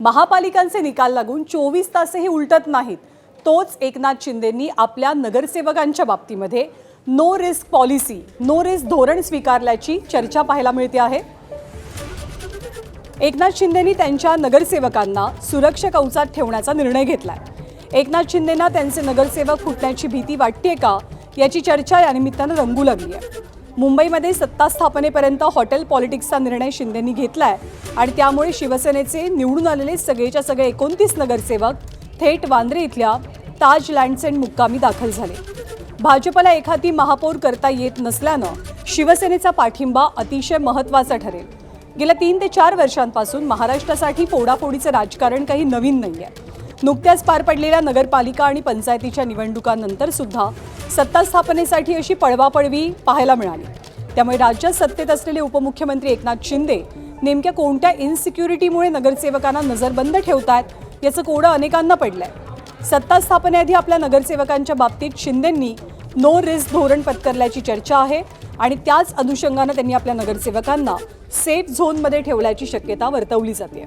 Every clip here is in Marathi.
महापालिकांचे निकाल लागून 24 तासही उलटत नाहीत. तोच एकनाथ शिंदेंनी आपल्या नगरसेवकांच्या बाबतीमध्ये no risk policy, no risk धोरण स्वीकारल्याची चर्चा पाहायला मिळते आहे. एकनाथ शिंदेंनी त्यांच्या नगरसेवकांना सुरक्षा कवचात ठेवण्याचा निर्णय घेतलाय. एकनाथ शिंदेंना त्यांचे नगरसेवक फुटण्याची भीती वाटते का, याची चर्चा या निमित्तानं रंगू लागली आहे. मुंबईमध्ये सत्ता स्थापनेपर्यंत हॉटेल पॉलिटिक्सचा निर्णय शिंदेंनी घेतलाय आणि त्यामुळे शिवसेनेचे निवडून आलेले सगळेच्या सगळे 29 नगरसेवक थेट वांद्रे इथल्या ताज लँड्स एंड मुक्कामी दाखल झाले. भाजपला एखादी महापौर करता येत नसल्यानं शिवसेनेचा पाठिंबा अतिशय महत्त्वाचा ठरेल. गेल्या 3 ते 4 वर्षांपासून महाराष्ट्रासाठी फोडाफोडीचं राजकारण काही नवीन नाहीये. नुकत्याच पार पडलेल्या नगरपालिका आणि पंचायतीच्या निवडणुकांनंतर सुद्धा सत्ता स्थापनेसाठी अशी पळवापळवी पाहायला मिळाली. त्यामुळे राज्यात सत्तेत असलेले उपमुख्यमंत्री एकनाथ शिंदे नेमक्या कोणत्या इन्सिक्युरिटीमुळे नगरसेवकांना नजरबंद ठेवतायत याचं कोडं अनेकांना पडलंय. सत्ता स्थापनेआधी आपल्या नगरसेवकांच्या बाबतीत शिंदेंनी नो रिस्क धोरण पत्करल्याची चर्चा आहे आणि त्याच अनुषंगानं त्यांनी आपल्या नगरसेवकांना सेफ झोनमध्ये ठेवल्याची शक्यता वर्तवली जाते.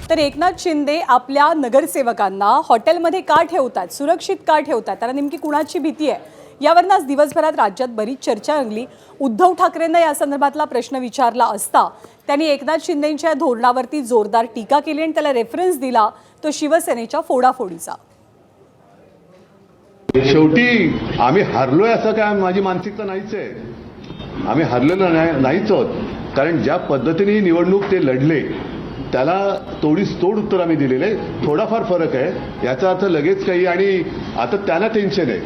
तर एकनाथ शिंदे आपल्या नगरसेवकांना हॉटेलमध्ये का ठेवतात, सुरक्षित का ठेवतात, त्याला नेमकी कुणाची भीती आहे, यावरून आज दिवसभरात राज्यात बरीच चर्चा रंगली. उद्धव ठाकरेंना या संदर्भातला प्रश्न विचारला असता त्यांनी एकनाथ शिंदेंच्या धोरणावरती जोरदार टीका केली आणि त्याला रेफरन्स दिला तो शिवसेनेच्या फोडाफोडीचा. शेवटी आम्ही हारलोय असं काय माझी मानसिकता नाहीच आहे. आम्ही हारलेलो नाहीच आहोत, कारण ज्या पद्धतीने ही निवडणूक ते लढले त्याला तोडीस तोड उत्तर आम्ही दिलेले. थोडाफार फरक आहे, याचा अर्थ लगेच काही, आणि आता त्यांना टेन्शन आहे,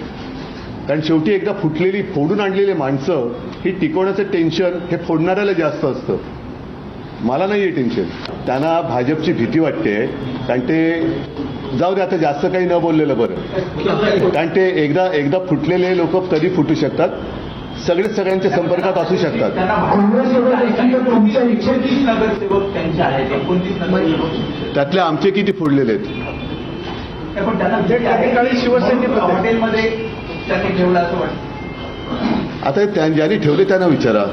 कारण शेवटी एकदा फुटलेली फोडून आणलेली माणसं ही टिकवण्याचं टेन्शन हे फोडणाऱ्याला जास्त असतं. मला नाही आहे टेन्शन. त्यांना भाजपची भीती वाटते, कारण ते जाऊ दे, आता जास्त काही न बोललेलं बरं, कारण ते एकदा फुटलेले लोक कधी फुटू शकतात, सगळ्यांच्या संपर्कात असू शकतात. त्यातले आमचे किती फोडलेले आहेत. आता ज्यांनी ठेवले त्यांना विचारा.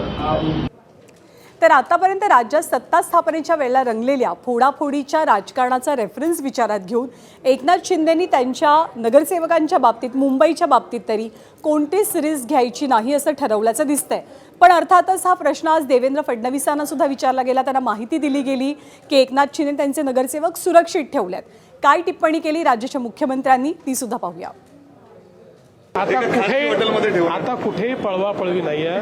तर आतापर्यंत राज्यात सत्ता स्थापनेच्या वेळेला रंगलेल्या फोडाफोडीच्या राजकारणाचा रेफरन्स विचारात घेऊन एकनाथ शिंदेंनी त्यांच्या नगरसेवकांच्या बाबतीत, मुंबईच्या बाबतीत तरी कोणतीच रिस्क घ्यायची नाही असं ठरवल्याचं दिसतंय. पण अर्थातच हा प्रश्न आज देवेंद्र फडणवीसांना सुद्धा विचारला गेला. त्यांना माहिती दिली गेली की एकनाथ शिंदे त्यांचे नगरसेवक सुरक्षित ठेवलेत. काय टिप्पणी केली राज्याच्या मुख्यमंत्र्यांनी ती सुद्धा पाहूया. आता कुठेही पळवापळवी नाही आहे.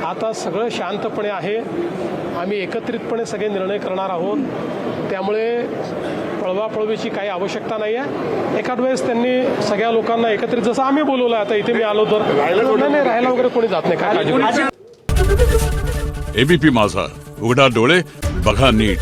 आता सगळं शांतपणे आहे. आम्ही एकत्रितपणे सगळे निर्णय करणार आहोत. त्यामुळे पळवापळवीची काही आवश्यकता नाही आहे. एखाद वेळेस त्यांनी सगळ्या लोकांना एकत्रित, जसं आम्ही बोलवलं, आता इथे मी आलो तर राहायला वगैरे कोणी जात नाही. काय एबीपी माझा, उघडा डोळे बघा नीट.